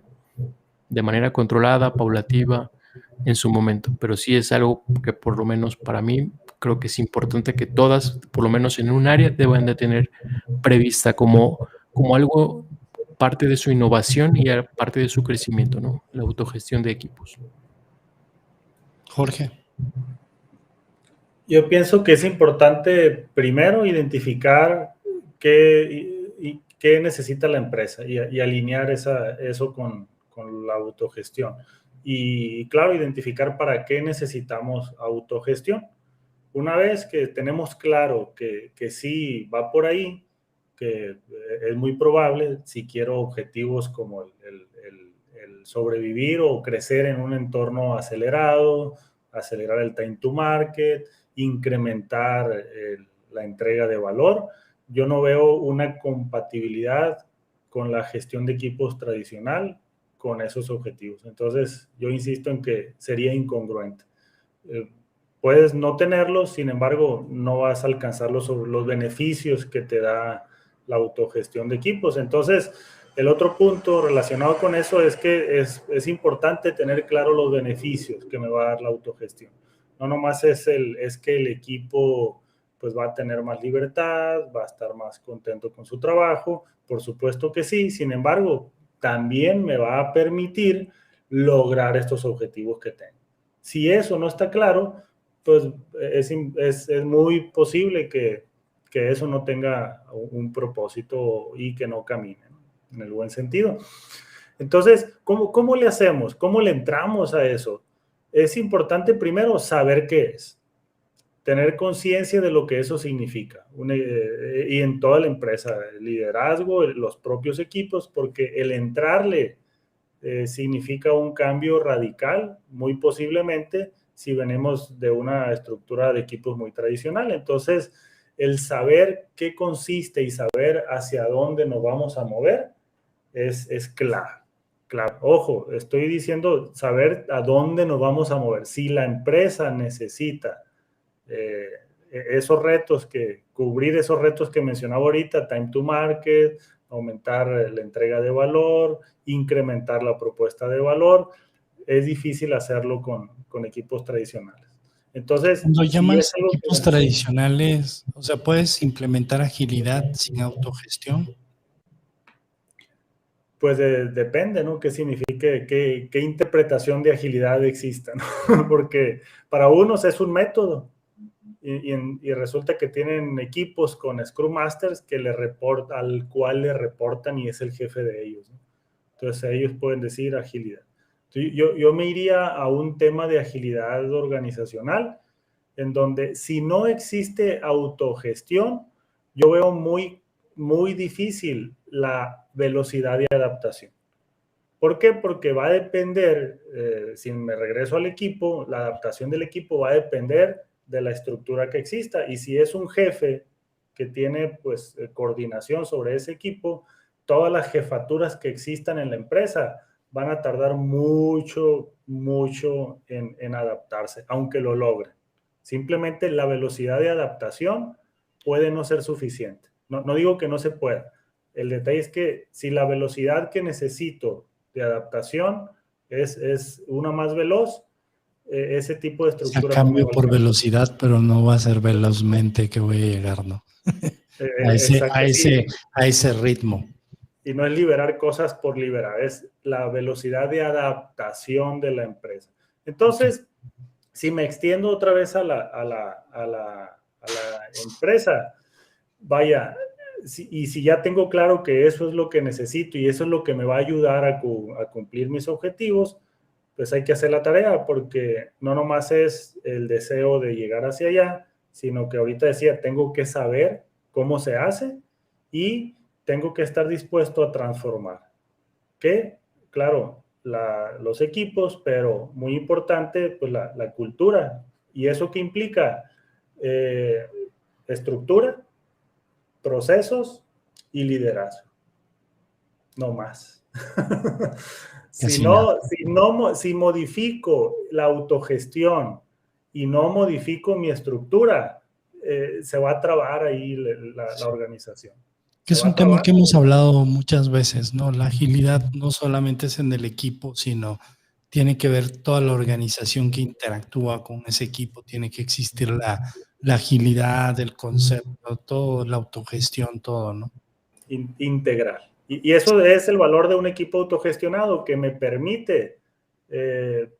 de manera controlada, paulativa, en su momento, pero sí es algo que por lo menos para mí creo que es importante que todas, por lo menos en un área, deban de tener prevista como algo parte de su innovación y parte de su crecimiento, ¿no? La autogestión de equipos. Jorge. Yo pienso que es importante primero identificar qué necesita la empresa y alinear eso con la autogestión. Y claro, identificar para qué necesitamos autogestión. Una vez que tenemos claro que sí va por ahí, que es muy probable, si quiero objetivos como el sobrevivir o crecer en un entorno acelerado, acelerar el time to market, incrementar la entrega de valor, yo no veo una compatibilidad con la gestión de equipos tradicional con esos objetivos. Entonces, yo insisto en que sería incongruente. Puedes no tenerlos, sin embargo, no vas a alcanzar los beneficios que te da la autogestión de equipos. Entonces, el otro punto relacionado con eso es que es importante tener claro los beneficios que me va a dar la autogestión. No nomás es que el equipo pues va a tener más libertad, va a estar más contento con su trabajo, por supuesto que sí, sin embargo, también me va a permitir lograr estos objetivos que tengo. Si eso no está claro, pues es muy posible que eso no tenga un propósito y que no camine, ¿no? En el buen sentido. Entonces, ¿cómo le hacemos? ¿Cómo le entramos a eso? Es importante primero saber qué es, tener conciencia de lo que eso significa, y en toda la empresa, el liderazgo, los propios equipos, porque el entrarle significa un cambio radical, muy posiblemente, si venimos de una estructura de equipos muy tradicional. Entonces, el saber qué consiste y saber hacia dónde nos vamos a mover es clave. Ojo, estoy diciendo saber a dónde nos vamos a mover. Si la empresa necesita cubrir esos retos que mencionaba ahorita, time to market, aumentar la entrega de valor, incrementar la propuesta de valor, es difícil hacerlo con equipos tradicionales. Entonces, cuando llamas equipos tradicionales, o sea, ¿puedes implementar agilidad sin autogestión? Pues depende, ¿no? ¿Qué significa qué interpretación de agilidad existe, ¿no? Porque para unos es un método y resulta que tienen equipos con Scrum Masters al cual le reportan y es el jefe de ellos, ¿no? Entonces ellos pueden decir agilidad. Entonces, yo me iría a un tema de agilidad organizacional en donde si no existe autogestión, yo veo muy, muy difícil la velocidad de adaptación. ¿Por qué? Porque va a depender, si me regreso al equipo, la adaptación del equipo va a depender de la estructura que exista. Y si es un jefe que tiene pues coordinación sobre ese equipo, todas las jefaturas que existan en la empresa van a tardar mucho, mucho en adaptarse, aunque lo logren. Simplemente la velocidad de adaptación puede no ser suficiente. No digo que no se pueda. El detalle es que si la velocidad que necesito de adaptación es una más veloz, ese tipo de estructura. O sea, cambio por velocidad, pero no va a ser velozmente que voy a llegar, ¿no? a ese ritmo. Y no es liberar cosas por liberar, es la velocidad de adaptación de la empresa. Entonces, si me extiendo otra vez a la empresa, vaya, y si ya tengo claro que eso es lo que necesito y eso es lo que me va a ayudar a cumplir mis objetivos, pues hay que hacer la tarea, porque no nomás es el deseo de llegar hacia allá, sino que ahorita decía, tengo que saber cómo se hace y tengo que estar dispuesto a transformar. Que, claro, los equipos, pero muy importante, pues la cultura. ¿Y eso qué implica? Estructura, procesos y liderazgo. No más. Si modifico la autogestión y no modifico mi estructura, se va a trabar ahí la organización. Que es un tema que hemos hablado muchas veces, ¿no? La agilidad no solamente es en el equipo, sino tiene que ver toda la organización que interactúa con ese equipo. Tiene que existir la agilidad, el concepto, todo, la autogestión, todo, ¿no? Integral. Y eso es el valor de un equipo autogestionado, que me permite,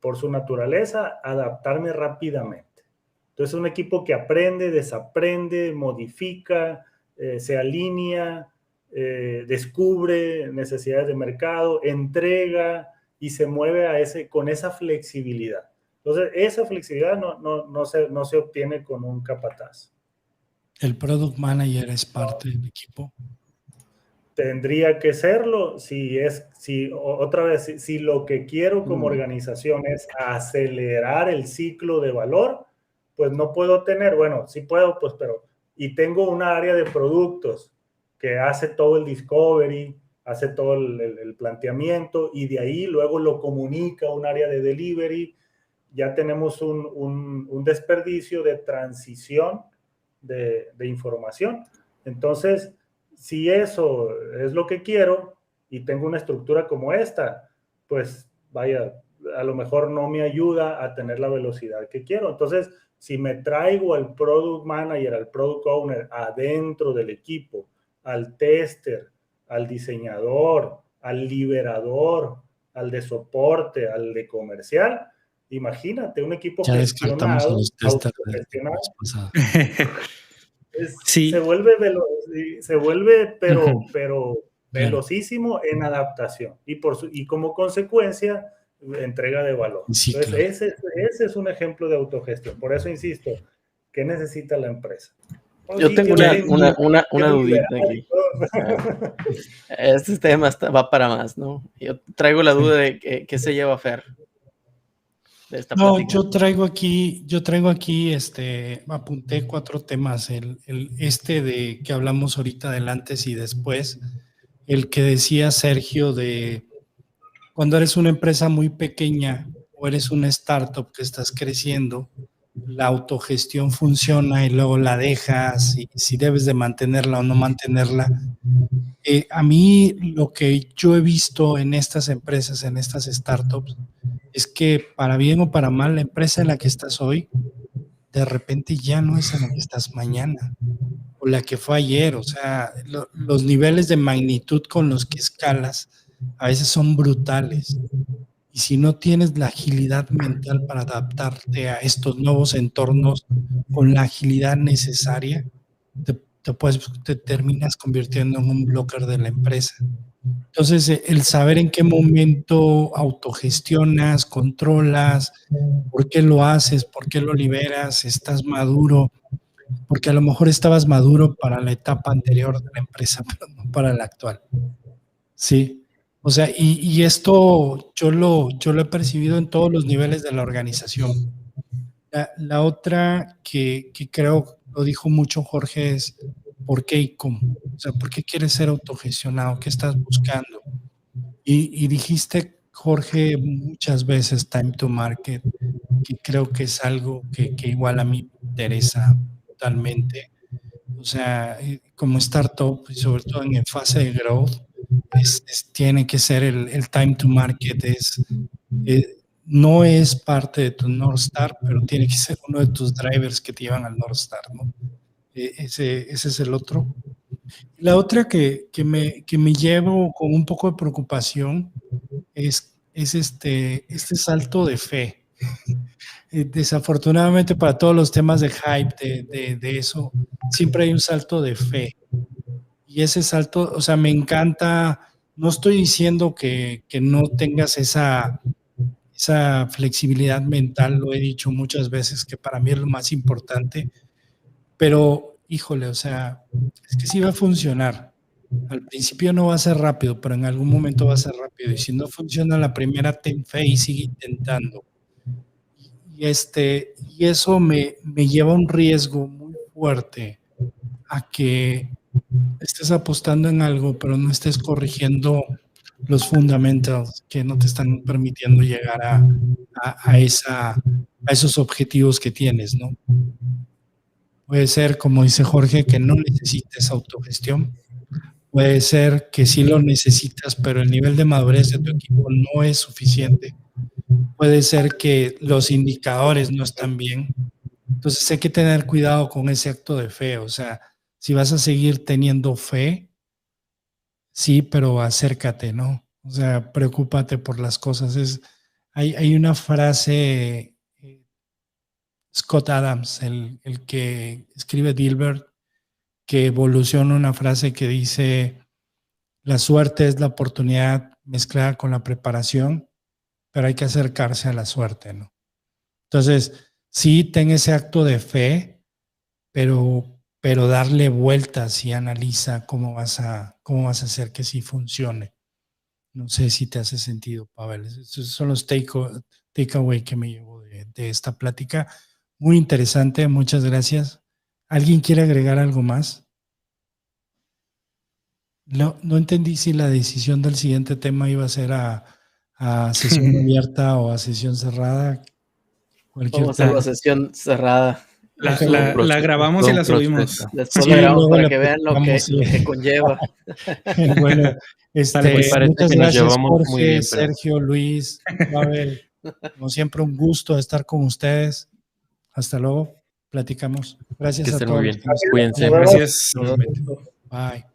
por su naturaleza, adaptarme rápidamente. Entonces, es un equipo que aprende, desaprende, modifica, se alinea, descubre necesidades de mercado, entrega y se mueve con esa flexibilidad. Entonces, esa flexibilidad no se obtiene con un capataz. ¿El product manager es parte del equipo? Tendría que serlo si lo que quiero como organización es acelerar el ciclo de valor, pues no puedo tener, bueno, sí puedo, pues, y tengo una área de productos que hace todo el discovery, hace todo el planteamiento, y de ahí luego lo comunica un área de delivery. Ya tenemos un desperdicio de transición de información. Entonces, si eso es lo que quiero y tengo una estructura como esta, pues vaya, a lo mejor no me ayuda a tener la velocidad que quiero. Entonces, si me traigo al product manager, al product owner adentro del equipo, al tester, al diseñador, al liberador, al de soporte, al de comercial, imagínate un equipo ya descartamos a los testers Sí. Se vuelve pero velocísimo en adaptación y como consecuencia entrega de valor. Sí, entonces claro. ese es un ejemplo de autogestión. Por eso insisto, ¿qué necesita la empresa? Yo tengo una dudita aquí. Este tema va para más, ¿no? Yo traigo la duda de qué se lleva Fer. No, yo traigo aquí, apunté 4 temas. De que hablamos ahorita del antes y después, el que decía Sergio de cuando eres una empresa muy pequeña o eres una startup que estás creciendo, la autogestión funciona y luego la dejas y si debes de mantenerla o no mantenerla. A mí lo que yo he visto en estas empresas, en estas startups, es que para bien o para mal, la empresa en la que estás hoy, de repente ya no es en la que estás mañana o la que fue ayer. O sea, los niveles de magnitud con los que escalas a veces son brutales. Y si no tienes la agilidad mental para adaptarte a estos nuevos entornos con la agilidad necesaria, te terminas convirtiendo en un blocker de la empresa. Entonces, el saber en qué momento autogestionas, controlas, por qué lo haces, por qué lo liberas, estás maduro, porque a lo mejor estabas maduro para la etapa anterior de la empresa, pero no para la actual. Sí. O sea, y esto yo lo he percibido en todos los niveles de la organización. La otra que creo, lo dijo mucho Jorge, es ¿por qué y cómo? O sea, ¿por qué quieres ser autogestionado? ¿Qué estás buscando? Y dijiste, Jorge, muchas veces time to market, que creo que es algo que igual a mí me interesa totalmente. O sea, como startup, y sobre todo en fase de growth, tiene que ser el time to market, no es parte de tu North Star, pero tiene que ser uno de tus drivers que te llevan al North Star, ¿no? Ese es el otro. La otra que me llevo con un poco de preocupación es este salto de fe. Desafortunadamente para todos los temas de hype, de eso, siempre hay un salto de fe. Y ese salto, o sea, me encanta, no estoy diciendo que no tengas esa flexibilidad mental, lo he dicho muchas veces, que para mí es lo más importante, pero híjole, o sea, es que sí va a funcionar. Al principio no va a ser rápido, pero en algún momento va a ser rápido. Y si no funciona la primera, ten fe y sigue intentando. Y eso me lleva a un riesgo muy fuerte a que estés apostando en algo, pero no estés corrigiendo los fundamentals que no te están permitiendo llegar a esos objetivos que tienes, ¿no? Puede ser, como dice Jorge, que no necesites autogestión. Puede ser que sí lo necesitas, pero el nivel de madurez de tu equipo no es suficiente. Puede ser que los indicadores no están bien. Entonces hay que tener cuidado con ese acto de fe. O sea, si vas a seguir teniendo fe, sí, pero acércate, ¿no? O sea, preocúpate por las cosas. Hay una frase, Scott Adams, el que escribe Dilbert, que evoluciona una frase que dice, la suerte es la oportunidad mezclada con la preparación, pero hay que acercarse a la suerte, ¿no? Entonces, sí, ten ese acto de fe, pero darle vueltas y analiza cómo vas a hacer que sí funcione. No sé si te hace sentido, Pavel. Esos son los takeaway que me llevo de esta plática. Muy interesante, muchas gracias. ¿Alguien quiere agregar algo más? No entendí si la decisión del siguiente tema iba a ser a sesión abierta o a sesión cerrada. Vamos a hacer la sesión cerrada. La grabamos y la subimos. Después la grabamos para que vean lo que conlleva. Bueno, muchas gracias, Jorge, muy bien, Sergio, Luis, Pavel. Como siempre, un gusto estar con ustedes. Hasta luego. Platicamos. Gracias a todos. Muy bien. Cuídense. Gracias. Bye.